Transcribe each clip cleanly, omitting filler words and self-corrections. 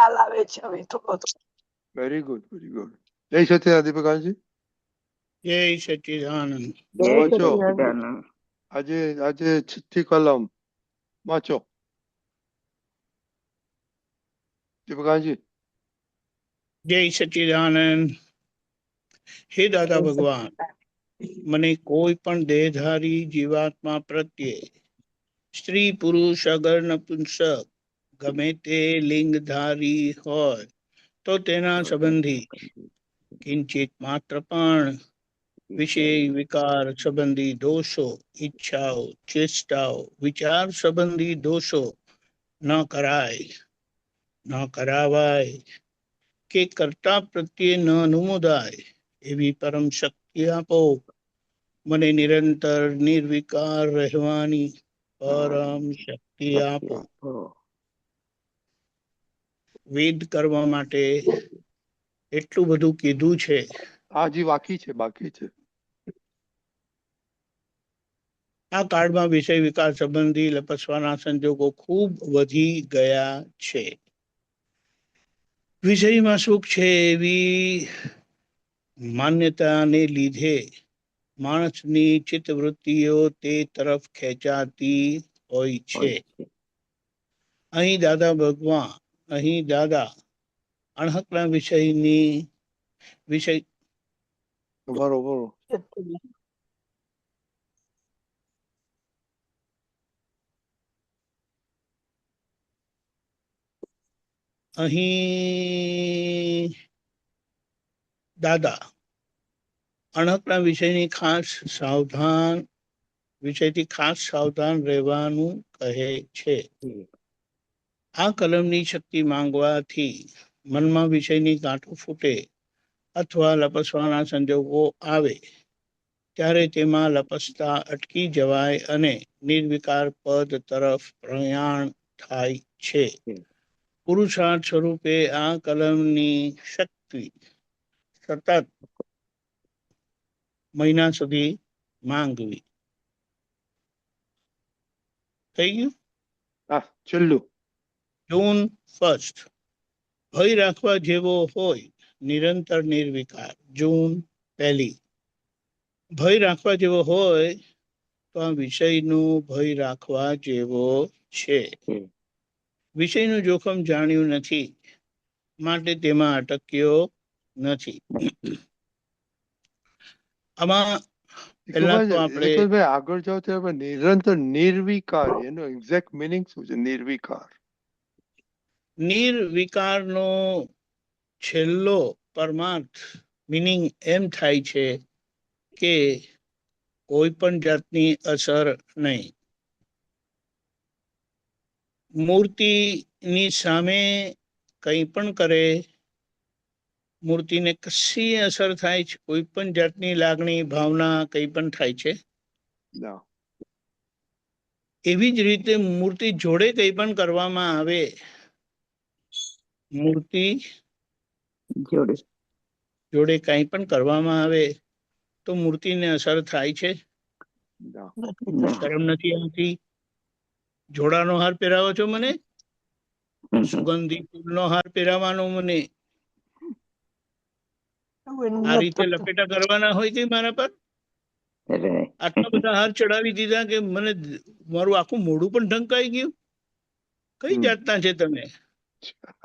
ખ્યાલ આવે છે હવે થોડો. Very good, very good. જય સત્ય દીપકાજી. જય સચ્ચિદાનંદ. વાંચો આજે આજે 6ઠી કલમ વાંચો દીપકાજી. જય સચ્ચિદાનંદ. હે દાદા ભગવાન, મને કોઈ પણ દેહધારી જીવાત્મા પ્રત્યે સ્ત્રી પુરુષ અગર નપુંસક ગમે તે લિંગધારી હોય તો તેના સંબંધી કિંચિત માત્ર પણ વિષય વિકાર સંબંધી દોષો, ઈચ્છાઓ, ચેષ્ટાઓ, વિચાર સંબંધી દોષો ન કરાય, ન કરાવાય કે કર્તા પ્રત્યે ન અનુમોદાય એવી પરમ શક્તિ આપો. મને નિરંતર નિર્વિકાર રહેવાની પરમ શક્તિ આપો. વેદ કરવા માટે એટલું બધું કીધું છે. હજી બાકી છે, બાકી છે. આ કાળમાં વિષય વિકાર સંબંધી લપસવાના સંજોગો ખૂબ વધી ગયા છે. વિષયમાં સુખ છે એવી માન્યતાને લીધે માણસની ચિત્તવૃત્તિઓ તે તરફ ખેંચાતી હોય છે. અહીં દાદા ભગવાન, અહીં દાદા અણહકના વિષય બરોબર. અહીં દાદા અણહકના વિષયની વિષયથી ખાસ સાવધાન રહેવાનું કહે છે. આ કલમની શક્તિ માંગવાથી મનમાં વિષયની ગાંઠો ફૂટે અથવા લપસવાના સંજોગો આવે ત્યારે તેમાં લપસતા અટકી જવાય અને નિર્વિકાર પદ તરફ પ્રયાણ થાય છે. પુરુષાર્થ સ્વરૂપે આ કલમની શક્તિ સતત મહિના સુધી માંગવી. થઈ ગયું. છેલ્લું જૂન 1 ભય રાખવા જેવો હોય નિરંતર નિર્વિકાર. જૂન 1 ભય રાખવા જેવો હોય તો આ વિષયનું ભય રાખવા જેવો છે. વિષયનું જોખમ જાણ્યું નથી માટે તેમાં અટક્યો નથી. આમાં પહેલા તો આપણે આગળ જાઓ ત્યારે નિરંતર નિર્વિકાર એનો એક્ઝેક્ટ મિનિંગ શું છે? નિર્વિકાર, નિર્વિકારનો છેલ્લો પરમાર્થ મિનિંગ એમ થાય છે કે કોઈ પણ જાતની અસર નહીં. મૂર્તિની સામે કંઈ પણ કરે, મૂર્તિને કશી અસર થાય છે? કોઈ પણ જાતની લાગણી ભાવના કંઈ પણ થાય છે? એવી જ રીતે મૂર્તિ જોડે કંઈ પણ કરવામાં આવે, મૂર્તિ જોડે કંઈ પણ કરવામાં આવે તો મૂર્તિને અસર થાય છે? શરમ નથી આવતી? જોડાનો હાર પહેરાવો છો મને, સુગંધી ફૂલનો હાર પહેરાવાનો મને, આ રીતે લપેટા કરવાના હોય કે મારા પર આટલા બધા હાર ચડાવી દીધા કે મને મારું આખું મોઢું પણ ઢંકાઈ ગયું. કઈ જાતના છે તમે?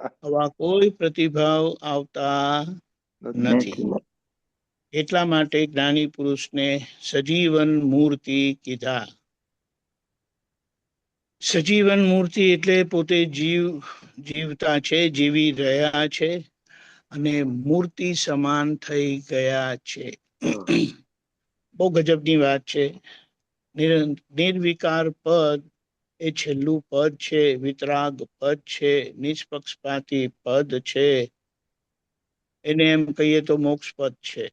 આવા કોઈ પ્રતિભાવ આવતા નથી. એટલા માટે જ્ઞાની પુરુષને સજીવન મૂર્તિ કીધા. સજીવન મૂર્તિ એટલે પોતે જીવતા છે, જીવી રહ્યા છે અને મૂર્તિ સમાન થઈ ગયા છે. બહુ ગજબની વાત છે. નિર્વિકાર પદ એ છેલ્લું પદ છે, વિતરાગ પદ છે, નિષ્પક્ષપાતી પદ છે, એને એમ કહીએ તો મોક્ષ પદ છે.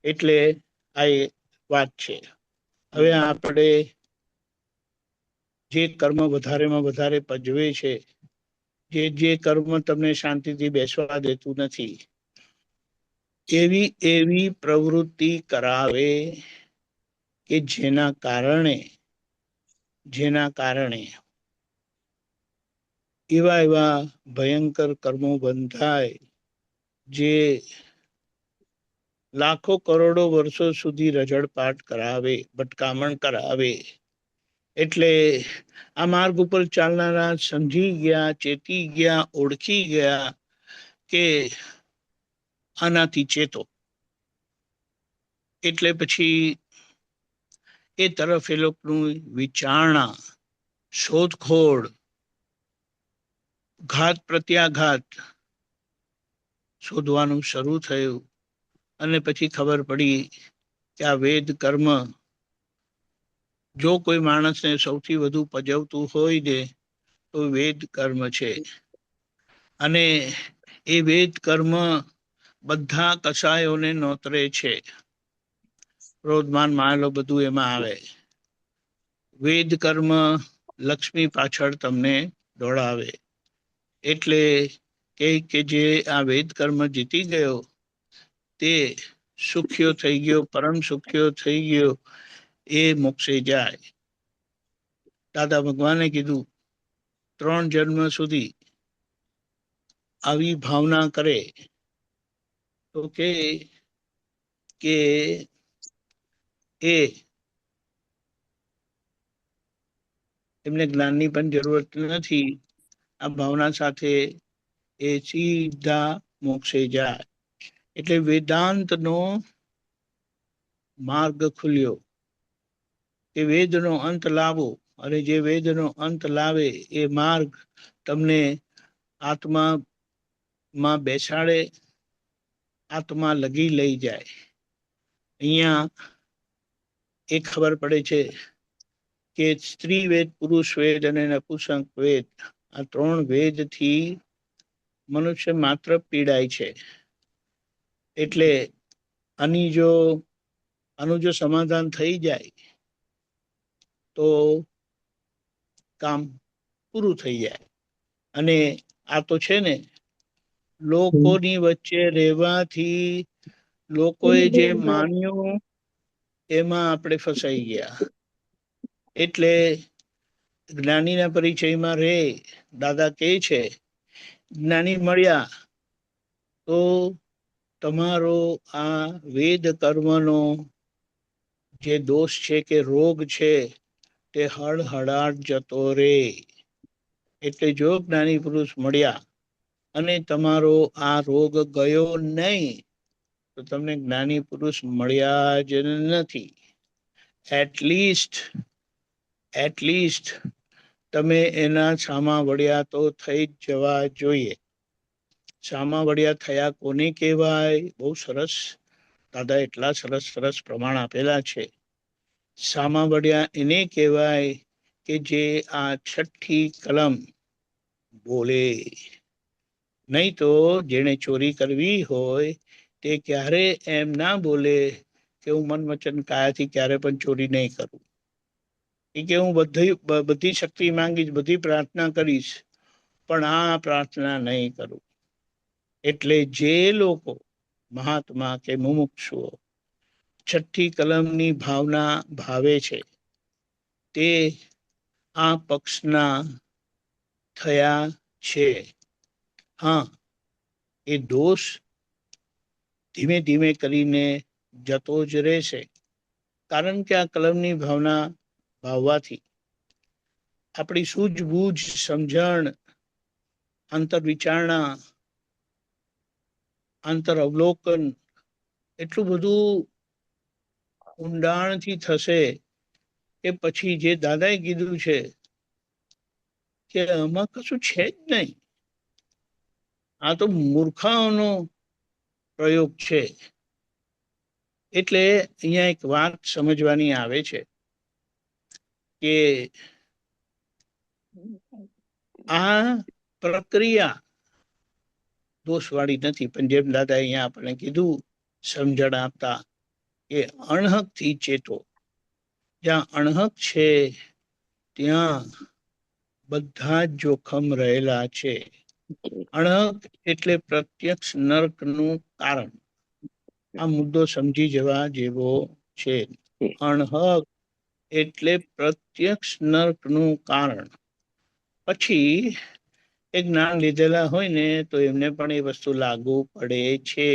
એટલે આ વાત છે. હવે આપણે જે કર્મ વધારેમાં વધારે પજવે છે, જે કર્મ તમને શાંતિથી બેસવા દેતું નથી, એવી પ્રવૃત્તિ કરાવે કે જેના કારણે એવા એવા ભયંકર કર્મો બંધાય જે લાખો કરોડો વર્ષો સુધી રજળપાટ કરાવે, ભટકામણ કરાવે. એટલે આ માર્ગ ઉપર ચાલનારા સમજી ગયા, ચેતી ગયા, ઓળખી ગયા કે આનાથી ચેતો. એટલે પછી એ તરફ એ લોકોનું વિચારણા, શોધખોળ, ઘાત પ્રત્યાઘાત શોધવાનું શરૂ થયું. અને પછી ખબર પડી કે આ વેદ કર્મ જો કોઈ માણસને સૌથી વધુ પજવતું હોય ને તો વેદ કર્મ છે. અને એ વેદ કર્મ બધા કસાયોને નોતરે છે. ક્રોધમાન માયેલો બધું એમાં આવે. વેદ કર્મ લક્ષ્મી પાછળ તમને દોડાવે. એટલે કે જે આ વેદ કર્મ જીતી ગયો તે સુખ્યો થઈ ગયો, પરમ સુખ્યો થઈ ગયો, એ મોક્ષે જાય. દાદા ભગવાને કીધું 3 જન્મ સુધી આવી ભાવના કરે તો કે એ એમને જ્ઞાનની પણ જરૂરત નથી. આ ભાવના સાથે એ સીધા મોક્ષે જાય. એટલે વેદાંતનો માર્ગ ખુલ્યો કે વેદનો અંત લાવો. અને જે વેદનો અંત લાવે એ માર્ગ તમને આત્મામાં બેસાડે, આત્મા લગી લઈ જાય. અહીંયા એ ખબર પડે છે કે સ્ત્રી વેદ, પુરુષ વેદ અને નપુંસક વેદ, આ 3 વેદથી મનુષ્ય માત્ર પીડાય છે. એટલે આનું જો સમાધાન થઈ જાય તો કામ પૂરું થઈ જાય. અને આ તો છે ને લોકોની વચ્ચે રહેવાથી લોકોએ જે માન્યું એમાં આપણે ફસાઈ ગયા. એટલે જ્ઞાનીના પરિચયમાં રે. દાદા કહે છે જ્ઞાની મળ્યા તો તમારો આ વેદ કર્મનો જે દોષ છે કે રોગ છે તે હળહળાટ જતો રે. એટલે જો જ્ઞાની પુરુષ મળ્યા અને તમારો આ રોગ ગયો નહીં તો તમને જ્ઞાની પુરુષ મળ્યા જ નથી. એટલીસ્ટ તમે એના સામા વળ્યા તો થઈ જ જવા જોઈએ. સામા વળ્યા થયા કોને કહેવાય? બહુ સરસ દાદા એટલા સરસ પ્રમાણ આપેલા છે. સામા વળ્યા એને કહેવાય કે જે આ 6ઠ્ઠી કલમ બોલે. નહીં તો જેને ચોરી કરવી હોય તે ક્યારે એમ ના બોલે કે હું મન વચન કાયાથી ક્યારે પણ ચોરી નહીં કરું. કે હું બધી શક્તિ માંગીશ, બધી પ્રાર્થના કરીશ, પણ આ પ્રાર્થના નહીં કરું. એટલે જે લોકો મહાત્મા કે મુમુક્ષુઓ 6ઠ્ઠી કલમની ભાવના ભાવે છે તે આ પક્ષના થયા છે. હા, એ દોષ ધીમે ધીમે કરીને જતો જ રહેશે. કારણ કે આ કલમની ભાવના ભાવવાથી આપણી સૂઝબૂઝ, સમજણ, અંતર વિચારણા, અંતર અવલોકન એટલું બધું ઊંડાણથી થશે કે પછી જે દાદાએ કીધું છે કે આમાં કશું છે જ નહીં, આ તો મૂર્ખાઓનો પ્રયોગ છે. એટલે અહીંયા એક વાત સમજવાની આવે છે કે આ પ્રક્રિયા દોષવાળી નથી. પણ જેમ દાદા અહીંયા આપણે કીધું સમજણ આપતા કે અણહકથી ચેતો. જ્યાં અણહક છે ત્યાં બધા જ જોખમ રહેલા છે. અણહક એટલે પ્રત્યક્ષ નર્કનું કારણ. આ મુદ્દો સમજી જવા જેવો છે. અણહક એટલે પ્રત્યક્ષ નર્કનું કારણ. પછી એ જ્ઞાન લીધેલા હોય ને તો એમને પણ એ વસ્તુ લાગુ પડે છે.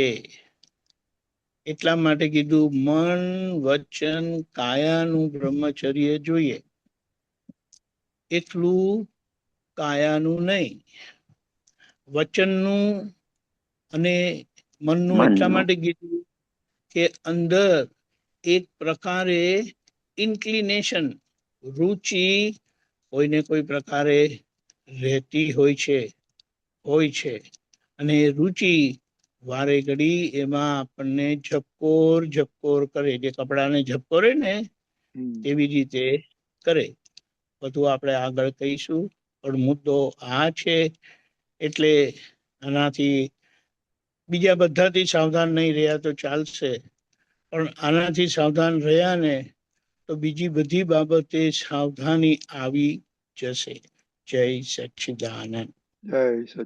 એટલા માટે કીધું મન વચન કાયાનું બ્રહ્મચર્ય જોઈએ, એટલું કાયાનું નહીં. વચનનું અને મનનું એટલા માટે કીધું કે અંદર એક પ્રકારે ઇન્ક્લિનેશન, રુચિ કોઈને કોઈ પ્રકારે રહેતી હોય છે અને એ રુચિ વારે ઘડી એમાં આપણને ઝબકોર કરે, જે કપડાને ઝબકોરે ને તેવી રીતે કરે. બધું આપણે આગળ કહીશું, પણ મુદ્દો આ છે. એટલે આનાથી બીજા બધાથી સાવધાન નહીં રહ્યા તો ચાલશે, પણ આનાથી સાવધાન રહ્યા ને તો બીજી બધી બાબતે સાવધાની આવી જશે. જય સચ્ચિદાનંદ. જય સચ્ચિદાનંદ.